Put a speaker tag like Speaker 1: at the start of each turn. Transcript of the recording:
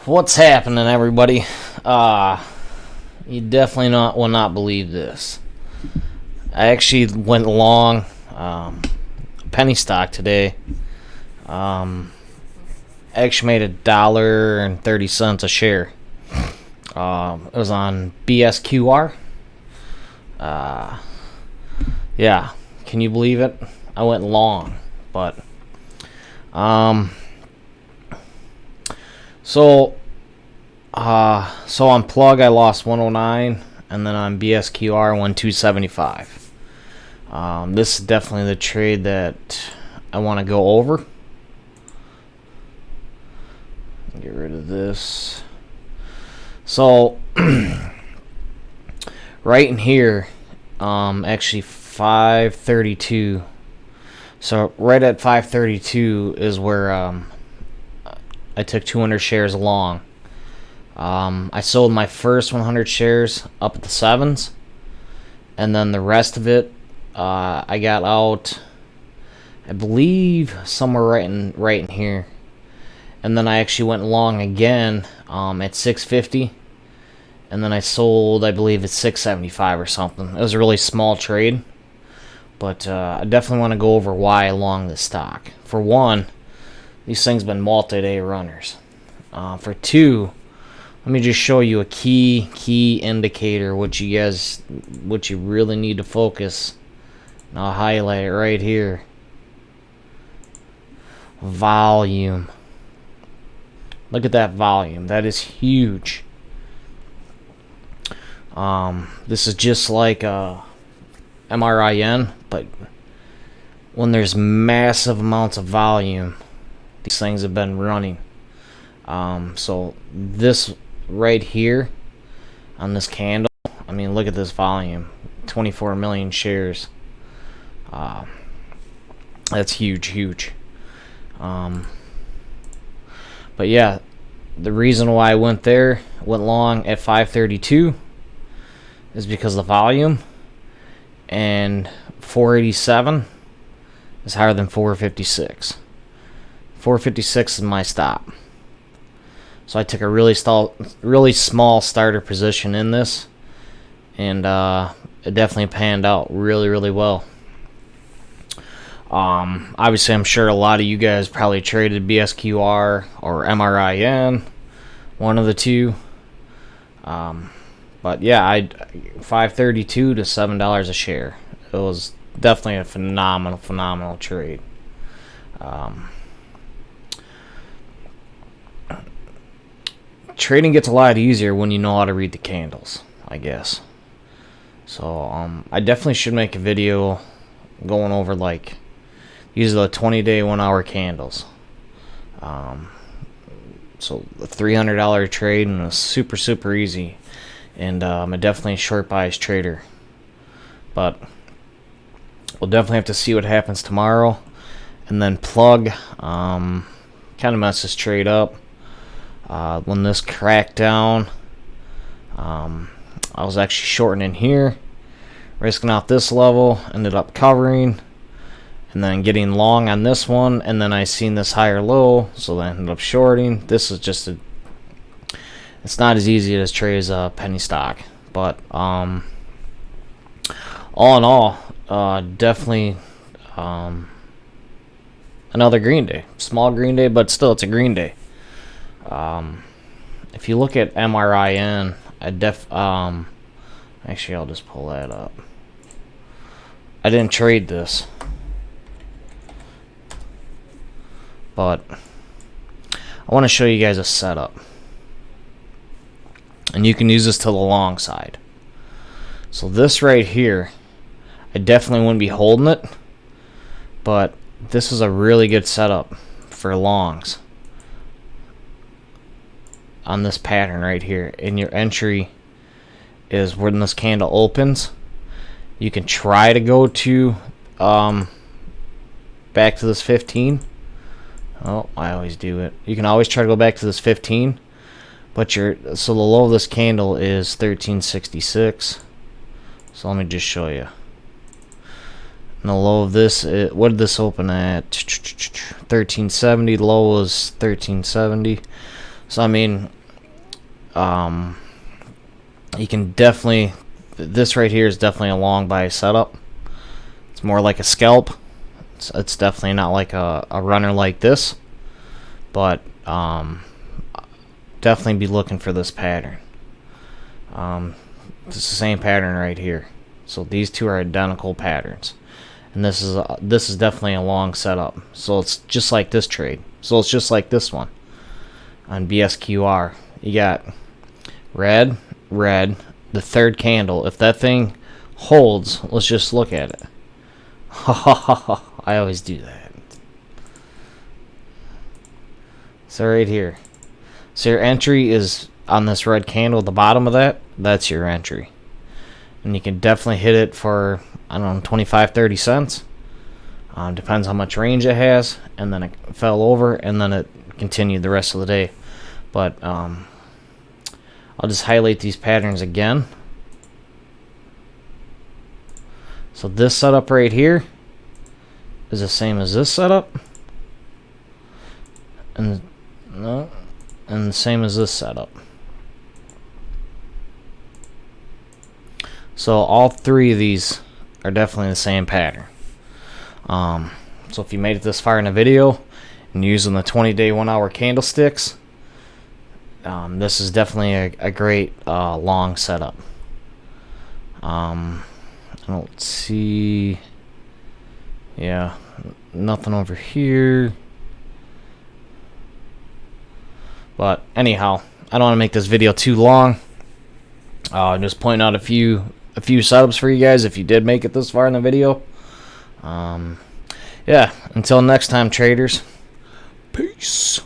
Speaker 1: What's happening, everybody? You definitely will not believe this. I actually went long penny stock today. I actually made $1.30 a share. It was on bsqr. Yeah, can you believe it? I went long, but so on plug I lost 109, and then on bsqr I won 275. This is definitely the trade that I want to go over. Get rid of this. So right in here, actually 532. So right at 532 is where I took 200 shares long. I sold my first 100 shares up at the 7s, and then the rest of it I got out, I believe, somewhere right in here. And then I actually went long again at 650, and then I sold, I believe, at 675 or something. It was a really small trade, but I definitely want to go over why I long this stock. For one, these things been multi-day runners. For two, let me just show you a key indicator, what you really need to focus. And I'll highlight it right here. Volume. Look at that volume. That is huge. This is just like MRIN, but when there's massive amounts of volume, these things have been running. So this right here on this candle, I mean, look at this volume, 24 million shares. That's huge. But yeah, the reason why I went long at 532 is because of the volume, and 487 is higher than 456. 456 is my stop. So I took a really small starter position in this, and it definitely panned out really well. Obviously, I'm sure a lot of you guys probably traded bsqr or MRIN, one of the two. But yeah, 532 to $7 a share. It was definitely a phenomenal trade. Trading gets a lot easier when you know how to read the candles, I guess. So I definitely should make a video going over, like, these are the 20-day 1-hour candles. So the $300 trade, and it's super easy. And I'm definitely a short bias trader. But we'll definitely have to see what happens tomorrow. And then plug kind of messed this trade up. When this cracked down, I was actually shorting in here, risking out this level, ended up covering, and then getting long on this one, and then I seen this higher low, so then I ended up shorting. This is just it's not as easy as trades penny stock, but all in all, definitely another green day. Small green day, but still it's a green day. If you look at MRIN, actually I'll just pull that up. I didn't trade this, but I want to show you guys a setup, and you can use this to the long side. So this right here, I definitely wouldn't be holding it, but this is a really good setup for longs on this pattern right here. And your entry is when this candle opens. You can try to go to back to this 15. Oh, I always do it. You can always try to go back to this 15, but so the low of this candle is 1366. So let me just show you. And the low of this, what did this open at? 1370. The low was 1370. So I mean, you can definitely, this right here is definitely a long bias setup. It's more like a scalp. It's definitely not like a runner like this, but definitely be looking for this pattern. It's the same pattern right here. So these two are identical patterns, and this is definitely a long setup. So it's just like this trade. So it's just like this one on bsqr. You got red, red, the third candle. If that thing holds, let's just look at it. I always do that. So right here. So your entry is on this red candle at the bottom of that. That's your entry. And you can definitely hit it for, I don't know, 25, 30 cents. Depends how much range it has. And then it fell over, and then it continued the rest of the day. But I'll just highlight these patterns again. So this setup right here is the same as this setup, and the same as this setup. So all three of these are definitely the same pattern. So if you made it this far in the video and you're using the 20-day 1-hour candlesticks, this is definitely a great long setup. I don't see, yeah, nothing over here. But anyhow, I don't want to make this video too long. Just point out a few setups for you guys if you did make it this far in the video. Yeah, until next time, traders. Peace.